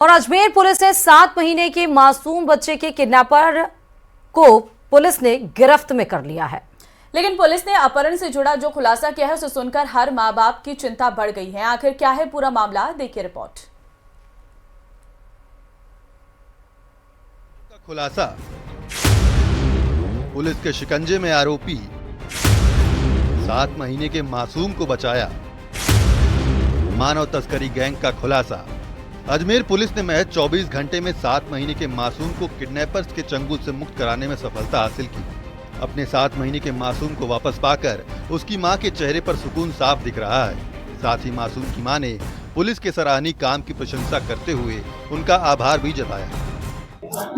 और अजमेर पुलिस ने 7 महीने के मासूम बच्चे के किडनैपर को पुलिस ने गिरफ्त में कर लिया है। लेकिन पुलिस ने अपहरण से जुड़ा जो खुलासा किया है उसे सुनकर हर मां बाप की चिंता बढ़ गई है। आखिर क्या है पूरा मामला, देखिए रिपोर्ट। खुलासा, पुलिस के शिकंजे में आरोपी 7 महीने के मासूम को बचाया। मानव तस्करी गैंग का खुलासा। अजमेर पुलिस ने महज 24 घंटे में 7 महीने के मासूम को किडनैपर्स के चंगुल से मुक्त कराने में सफलता हासिल की। अपने 7 महीने के मासूम को वापस पाकर उसकी मां के चेहरे पर सुकून साफ दिख रहा है। साथ ही मासूम की मां ने पुलिस के सराहनीय काम की प्रशंसा करते हुए उनका आभार भी जताया।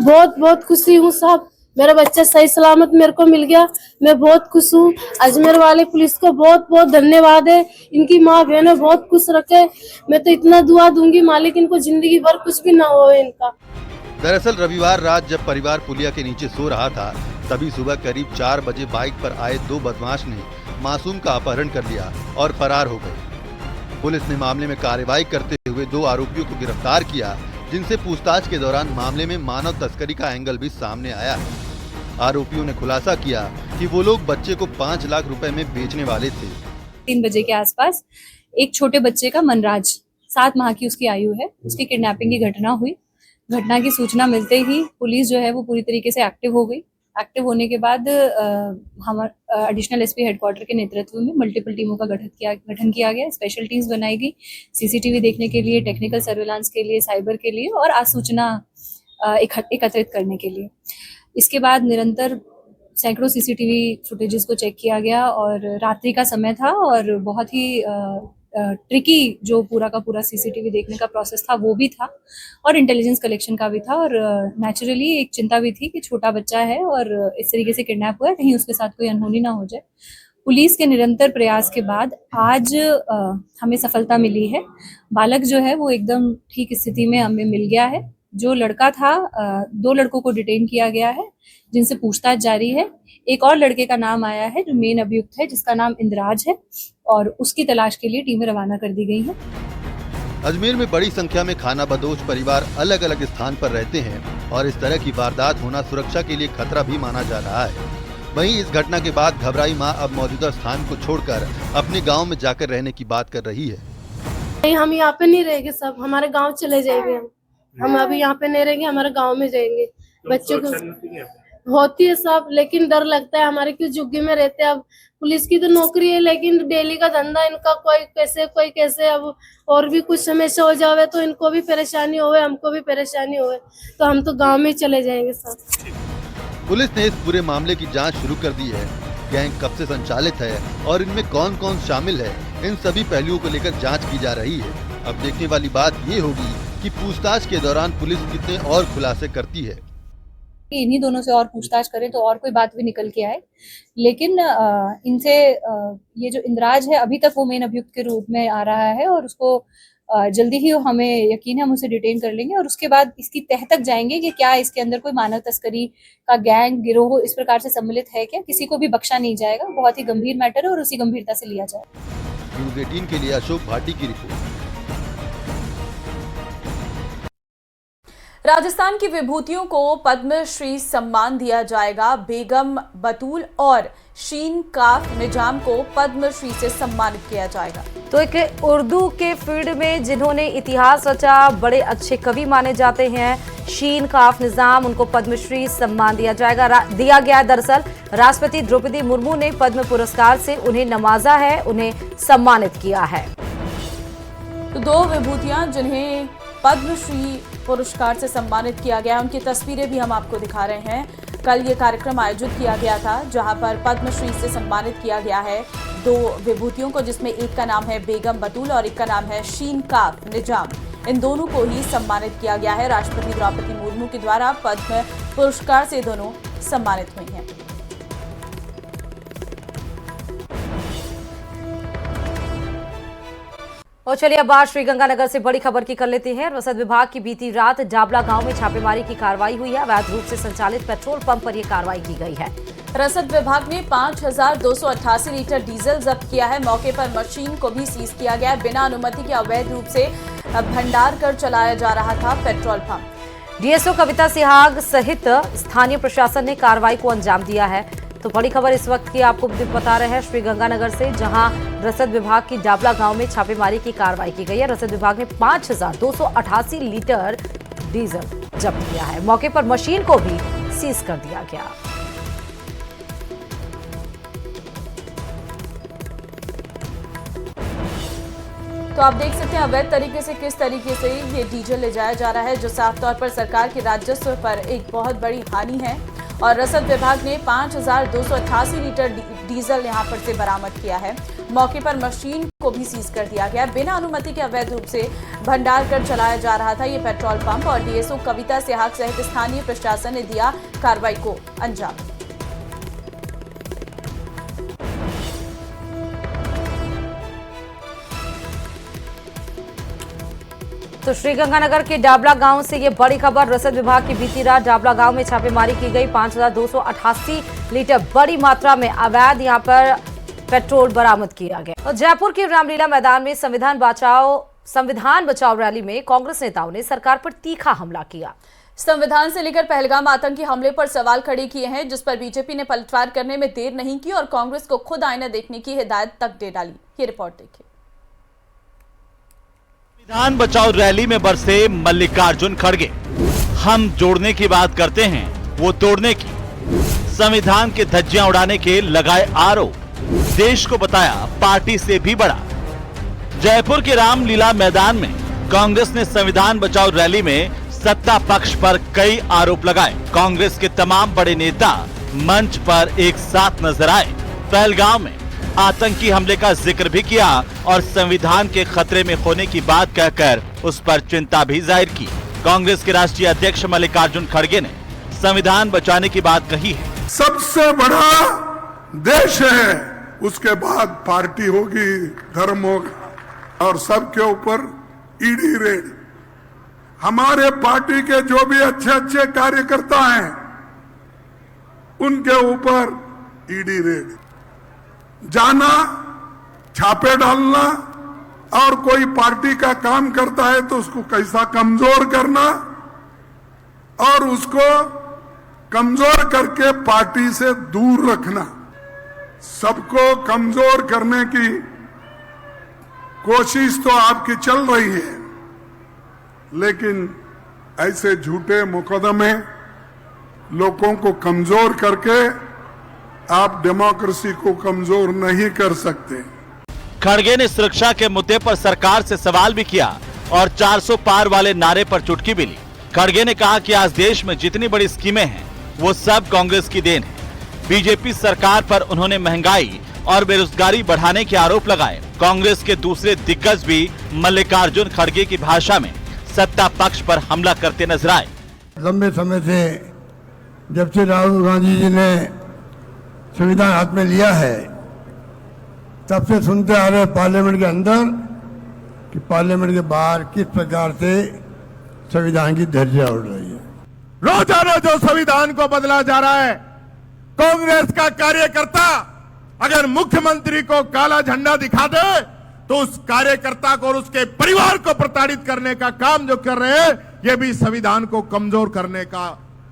बहुत बहुत खुशी हूँ साहब, मेरा बच्चा सही सलामत मेरे को मिल गया। मैं बहुत खुश हूँ। अजमेर वाले पुलिस को बहुत बहुत धन्यवाद है। इनकी माँ बहनें बहुत खुश रखे। मैं तो इतना दुआ दूंगी मालिक इनको जिंदगी भर कुछ भी ना हो इनका। दरअसल रविवार रात जब परिवार पुलिया के नीचे सो रहा था, तभी सुबह करीब 4 बजे बाइक पर आए 2 बदमाश ने मासूम का अपहरण कर लिया और फरार हो गए। पुलिस ने मामले में कार्रवाई करते हुए 2 आरोपियों को गिरफ्तार किया, जिनसे पूछताछ के दौरान मामले में मानव तस्करी का एंगल भी सामने आया है। आरोपियों ने खुलासा किया कि वो लोग बच्चे को 5 लाख रुपए में बेचने वाले थे। 3 बजे के आसपास एक छोटे बच्चे का मनराज, 7 माह की उसकी आयु है, उसकी किडनैपिंग की घटना हुई। घटना की सूचना मिलते ही पुलिस जो है वो पूरी तरीके से एक्टिव हो गई। एक्टिव होने के बाद हमारे एडिशनल एसपी हेडक्वार्टर के नेतृत्व में मल्टीपल टीमों का गठन किया गया। स्पेशल टीम्स बनाई गई सीसीटीवी देखने के लिए, टेक्निकल सर्विलांस के लिए, साइबर के लिए और आसूचना एकत्रित करने के लिए। इसके बाद निरंतर सैकड़ों सीसीटीवी फुटेजेस को चेक किया गया और रात्रि का समय था और बहुत ही ट्रिकी जो पूरा का पूरा सीसीटीवी देखने का प्रोसेस था वो भी था और इंटेलिजेंस कलेक्शन का भी था और नेचुरली एक चिंता भी थी कि छोटा बच्चा है और इस तरीके से किडनैप हुआ है, कहीं उसके साथ कोई अनहोनी ना हो जाए। पुलिस के निरंतर प्रयास के बाद आज हमें सफलता मिली है। बालक जो है वो एकदम ठीक स्थिति में हमें मिल गया है। जो लड़का था, 2 लड़कों को डिटेन किया गया है जिनसे पूछताछ जारी है। एक और लड़के का नाम आया है जो मेन अभियुक्त है, जिसका नाम इंद्राज है और उसकी तलाश के लिए टीमें रवाना कर दी गई हैं। अजमेर में बड़ी संख्या में खानाबदोश परिवार अलग अलग स्थान पर रहते हैं और इस तरह की वारदात होना सुरक्षा के लिए खतरा भी माना जा रहा है। वहीं इस घटना के बाद घबराई मां अब मौजूदा स्थान को छोड़कर अपने गांव में जाकर रहने की बात कर रही है। नहीं, हम यहाँ पे नहीं रहेंगे, सब हमारे गाँव चले जाएंगे। हम अभी यहाँ पे नहीं रहेंगे, हमारे गाँव में जाएंगे। बच्चों को होती है सब, लेकिन डर लगता है हमारे, क्यों झुग्गी में रहते हैं। अब पुलिस की तो नौकरी है लेकिन डेली का धंधा इनका, कोई कैसे अब और भी कुछ समस्या हो जावे तो इनको भी परेशानी होवे, हमको भी परेशानी होवे, तो हम तो गांव में चले जाएंगे सब। पुलिस ने इस पूरे मामले की जांच शुरू कर दी है। गैंग कब से संचालित है और इनमें कौन कौन शामिल है, इन सभी पहलुओं को लेकर जाँच की जा रही है। अब देखने वाली बात ये होगी कि पूछताछ के दौरान पुलिस कितने और खुलासे करती है। इन्हीं दोनों से और पूछताछ करें तो और कोई बात भी निकल के आए, लेकिन इनसे ये जो इंद्राज है अभी तक वो मेन अभियुक्त के रूप में आ रहा है और उसको जल्दी ही हमें यकीन है हम उसे डिटेन कर लेंगे और उसके बाद इसकी तह तक जाएंगे कि क्या इसके अंदर कोई मानव तस्करी का गैंग गिरोह इस प्रकार से सम्मिलित है क्या। किसी को भी बख्शा नहीं जाएगा, बहुत ही गंभीर मैटर है और उसी गंभीरता से लिया जाएगा। न्यूज़ 18 के लिए अशोक भाटी की रिपोर्ट। राजस्थान की विभूतियों को पद्मश्री सम्मान दिया जाएगा। बेगम बतूल और शीन काफ निजाम को पद्मश्री से सम्मानित किया जाएगा। तो एक उर्दू के फील्ड में जिन्होंने इतिहास रचा, बड़े अच्छे कवि माने जाते हैं शीन काफ निजाम, उनको पद्मश्री सम्मान दिया गया है। दरअसल राष्ट्रपति द्रौपदी मुर्मू ने पद्म पुरस्कार से उन्हें नवाजा है, उन्हें सम्मानित किया है। तो 2 विभूतियां जिन्हें पद्मश्री पुरस्कार से सम्मानित किया गया, उनकी तस्वीरें भी हम आपको दिखा रहे हैं। कल ये कार्यक्रम आयोजित किया गया था जहां पर पद्मश्री से सम्मानित किया गया है 2 विभूतियों को, जिसमें एक का नाम है बेगम बतूल और एक का नाम है शीन काफ निजाम। इन दोनों को ही सम्मानित किया गया है। राष्ट्रपति द्रौपदी मुर्मू के द्वारा पद्म पुरस्कार से दोनों सम्मानित हुई हैं। और चलिए अब बात श्रीगंगानगर से बड़ी खबर की कर लेते हैं। रसद विभाग की बीती रात जाबला गांव में छापेमारी की कार्रवाई हुई है। अवैध रूप से संचालित पेट्रोल पंप पर यह कार्रवाई की गई है। रसद विभाग ने 5288 लीटर डीजल जब्त किया है। मौके पर मशीन को भी सीज किया गया है। बिना अनुमति के अवैध रूप से भंडार कर चलाया जा रहा था पेट्रोल पंप। डीएसओ कविता सिहाग सहित स्थानीय प्रशासन ने कार्रवाई को अंजाम दिया है। तो बड़ी खबर इस वक्त की आपको बता रहे हैं श्रीगंगानगर से, जहां रसद विभाग की डाबला गांव में छापेमारी की कार्रवाई की गई है। रसद विभाग ने 5288 लीटर डीजल जब्त किया है। मौके पर मशीन को भी सीज कर दिया गया। तो आप देख सकते हैं अवैध तरीके से किस तरीके से ये डीजल ले जाया जा रहा है, जो साफ तौर पर सरकार के राजस्व पर एक बहुत बड़ी हानि है। और रसद विभाग ने 5288 लीटर डीजल यहां पर से बरामद किया है। मौके पर मशीन को भी सीज कर दिया गया। बिना अनुमति के अवैध रूप से भंडार कर चलाया जा रहा था ये पेट्रोल पंप, और डीएसओ कविता सिहाग सहित स्थानीय प्रशासन ने दिया कार्रवाई को अंजाम। तो श्रीगंगानगर के डाबला गांव से ये बड़ी खबर। रसद विभाग की बीती रात डाबला गांव में छापेमारी की गई। 5288 लीटर बड़ी मात्रा में अवैध यहां पर पेट्रोल बरामद किया गया। और जयपुर के रामलीला मैदान में संविधान बचाओ रैली में कांग्रेस नेताओं ने सरकार पर तीखा हमला किया। संविधान से लेकर पहलगाम आतंकी हमले पर सवाल खड़े किए हैं, जिस पर बीजेपी ने पलटवार करने में देर नहीं की और कांग्रेस को खुद आईना देखने की हिदायत तक दे डाली। ये रिपोर्ट देखिए। संविधान बचाओ रैली में बरसे मल्लिकार्जुन खड़गे। हम जोड़ने की बात करते हैं, वो तोड़ने की। संविधान के धज्जियां उड़ाने के लगाए आरोप। देश को बताया पार्टी से भी बड़ा। जयपुर के रामलीला मैदान में कांग्रेस ने संविधान बचाओ रैली में सत्ता पक्ष पर कई आरोप लगाए। कांग्रेस के तमाम बड़े नेता मंच पर एक साथ नजर आए। पहलगाम में आतंकी हमले का जिक्र भी किया और संविधान के खतरे में होने की बात कहकर उस पर चिंता भी जाहिर की। कांग्रेस के राष्ट्रीय अध्यक्ष मल्लिकार्जुन खड़गे ने संविधान बचाने की बात कही है। सबसे बड़ा देश है, उसके बाद पार्टी होगी, धर्म होगा, और सबके ऊपर ईडी रेड। हमारे पार्टी के जो भी अच्छे अच्छे कार्यकर्ता हैं उनके ऊपर ईडी रेड, जाना, छापे डालना, और कोई पार्टी का काम करता है तो उसको कैसा कमजोर करना और उसको कमजोर करके पार्टी से दूर रखना। सबको कमजोर करने की कोशिश तो आपकी चल रही है, लेकिन ऐसे झूठे मुकदमे लोगों को कमजोर करके आप डेमोक्रेसी को कमजोर नहीं कर सकते। खड़गे ने सुरक्षा के मुद्दे पर सरकार से सवाल भी किया और 400 पार वाले नारे पर चुटकी भी ली। खड़गे ने कहा कि आज देश में जितनी बड़ी स्कीमें हैं वो सब कांग्रेस की देन है। बीजेपी सरकार पर उन्होंने महंगाई और बेरोजगारी बढ़ाने के आरोप लगाए। कांग्रेस के दूसरे दिग्गज भी मल्लिकार्जुन खड़गे की भाषा में सत्ता पक्ष पर हमला करते नजर आए। लंबे समय से जब से राहुल गांधी जी ने संविधान हाथ में लिया है तब से सुनते आ रहे पार्लियामेंट के अंदर कि पार्लियामेंट के बाहर किस प्रकार से संविधान की धज्जियां उड़ रही है। रोजाना जो संविधान को बदला जा रहा है, कांग्रेस का कार्यकर्ता अगर मुख्यमंत्री को काला झंडा दिखा दे तो उस कार्यकर्ता को और उसके परिवार को प्रताड़ित करने का काम जो कर रहे हैं, ये भी संविधान को कमजोर करने का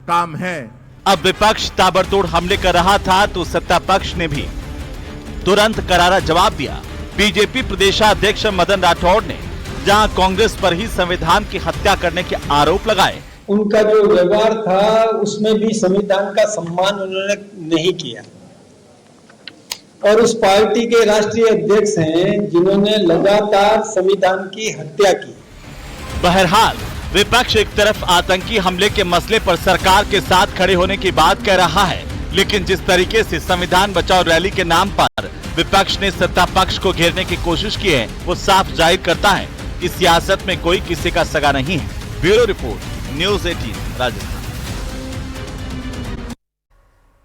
काम है। अब विपक्ष ताबड़तोड़ हमले कर रहा था तो सत्ता पक्ष ने भी तुरंत करारा जवाब दिया। बीजेपी प्रदेशाध्यक्ष मदन राठौड़ ने जहां कांग्रेस पर ही संविधान की हत्या करने के आरोप लगाए, उनका जो व्यवहार था उसमें भी संविधान का सम्मान उन्होंने नहीं किया। और उस पार्टी के राष्ट्रीय अध्यक्ष हैं जिन्होंने लगातार संविधान की हत्या की। बहरहाल विपक्ष एक तरफ आतंकी हमले के मसले पर सरकार के साथ खड़े होने की बात कह रहा है, लेकिन जिस तरीके से संविधान बचाओ रैली के नाम पर विपक्ष ने सत्ता पक्ष को घेरने की कोशिश की है, वो साफ जाहिर करता है इस सियासत में कोई किसी का सगा नहीं है। Bureau report, news 18 Rajasthan.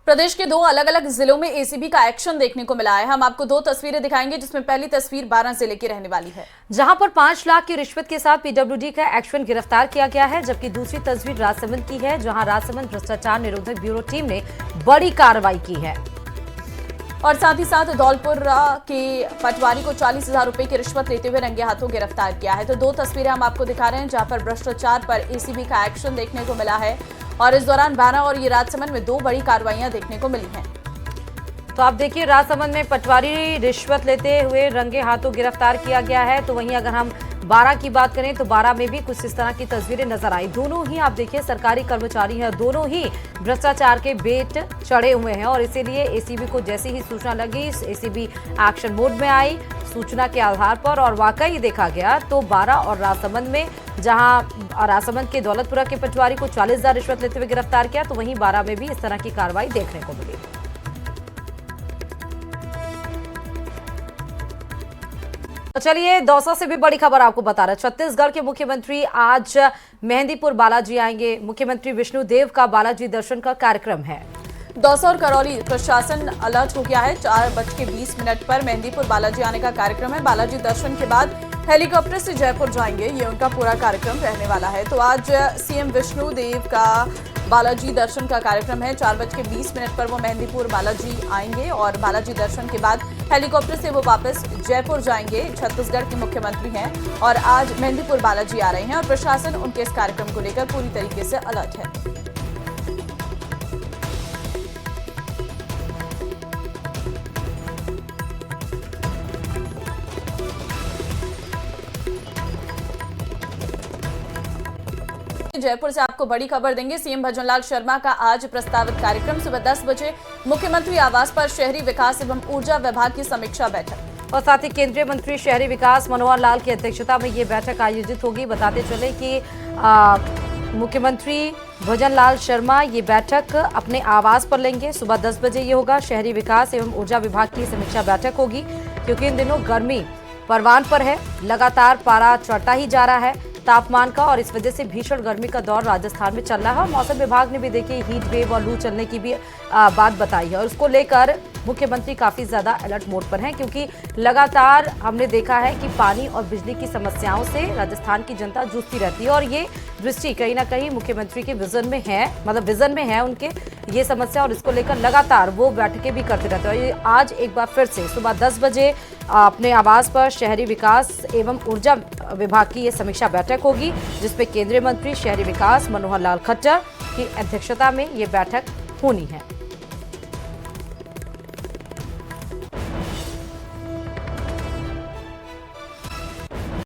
प्रदेश के दो अलग अलग जिलों में एसीबी का एक्शन देखने को मिला है। हम आपको दो तस्वीरें दिखाएंगे, जिसमें पहली तस्वीर 12 जिले की रहने वाली है, जहां पर 5 लाख की रिश्वत के साथ पीडब्ल्यूडी का एक्शन गिरफ्तार किया गया है। जबकि दूसरी तस्वीर राजसमंद की है, जहां राजसमंद भ्रष्टाचार निरोधक ब्यूरो टीम ने बड़ी कार्रवाई की है। और साथ ही साथ धौलपुर के पटवारी को 40,000 रुपए की रिश्वत लेते हुए रंगे हाथों गिरफ्तार किया है। तो 2 तस्वीरें हम आपको दिखा रहे हैं जहां पर भ्रष्टाचार पर एसीबी का एक्शन देखने को मिला है और इस दौरान बारा और ये राजसमंद में 2 बड़ी कार्रवाइयां देखने को मिली हैं। तो आप देखिए, राजसमंद में पटवारी रिश्वत लेते हुए रंगे हाथों गिरफ्तार किया गया है। तो वहीं अगर हम बारा की बात करें तो बारा में भी कुछ इस तरह की तस्वीरें नजर आई। दोनों ही आप देखिए सरकारी कर्मचारी हैं, दोनों ही भ्रष्टाचार के बेट चढ़े हुए हैं और इसीलिए एसीबी को जैसी ही सूचना लगी, एसीबी एक्शन मोड में आई सूचना के आधार पर और वाकई देखा गया तो बारा और राजसमंद में, जहां राजसमंद के दौलतपुरा के पटवारी को 40,000 रिश्वत लेते हुए गिरफ्तार किया, तो वहीं बारा में भी इस तरह की कार्रवाई देखने को मिली। तो चलिए, दौसा से भी बड़ी खबर आपको बता रहे हैं। छत्तीसगढ़ के मुख्यमंत्री आज मेहंदीपुर बालाजी आएंगे। मुख्यमंत्री विष्णुदेव का बालाजी दर्शन का कार्यक्रम है। दौसा और करौली प्रशासन अलर्ट हो गया है। 4:20 पर मेहंदीपुर बालाजी आने का कार्यक्रम है। बालाजी दर्शन के बाद हेलीकॉप्टर से जयपुर जाएंगे, ये उनका पूरा कार्यक्रम रहने वाला है। तो आज सीएम विष्णुदेव का बालाजी दर्शन का कार्यक्रम है। 4:20 पर वो मेहंदीपुर बालाजी आएंगे और बालाजी दर्शन के बाद हेलीकॉप्टर से वो वापस जयपुर जाएंगे। छत्तीसगढ़ के मुख्यमंत्री हैं और आज मेहंदीपुर बालाजी आ रहे हैं और प्रशासन उनके इस कार्यक्रम को लेकर पूरी तरीके से अलर्ट है। जयपुर से आपको बड़ी खबर देंगे। सीएम भजनलाल शर्मा का आज प्रस्तावित कार्यक्रम सुबह 10 बजे मुख्यमंत्री आवास पर शहरी विकास एवं ऊर्जा विभाग की समीक्षा बैठक और साथ ही केंद्रीय मंत्री शहरी विकास मनोहर लाल की अध्यक्षता में ये बैठक आयोजित होगी। बताते चले कि मुख्यमंत्री भजनलाल शर्मा ये बैठक अपने आवास पर लेंगे। सुबह 10 बजे ये होगा। शहरी विकास एवं ऊर्जा विभाग की समीक्षा बैठक होगी क्योंकि इन दिनों गर्मी परवान पर है, लगातार पारा चढ़ता ही जा रहा है तापमान का और इस वजह से भीषण गर्मी का दौर राजस्थान में चल रहा है और मौसम विभाग ने भी देखिए हीट वेव और लू चलने की भी बात बताई है और उसको लेकर मुख्यमंत्री काफी ज्यादा अलर्ट मोड पर हैं क्योंकि लगातार हमने देखा है कि पानी और बिजली की समस्याओं से राजस्थान की जनता जूझती रहती है और ये दृष्टि कहीं ना कहीं मुख्यमंत्री के विजन में है, मतलब विजन में है उनके ये समस्या और इसको लेकर लगातार वो बैठकें भी करते रहते हैं। और आज एक बार फिर से सुबह 10 बजे अपने आवास पर शहरी विकास एवं ऊर्जा विभाग की ये समीक्षा बैठक होगी जिसमें केंद्रीय मंत्री शहरी विकास मनोहर लाल खट्टर की अध्यक्षता में ये बैठक होनी है।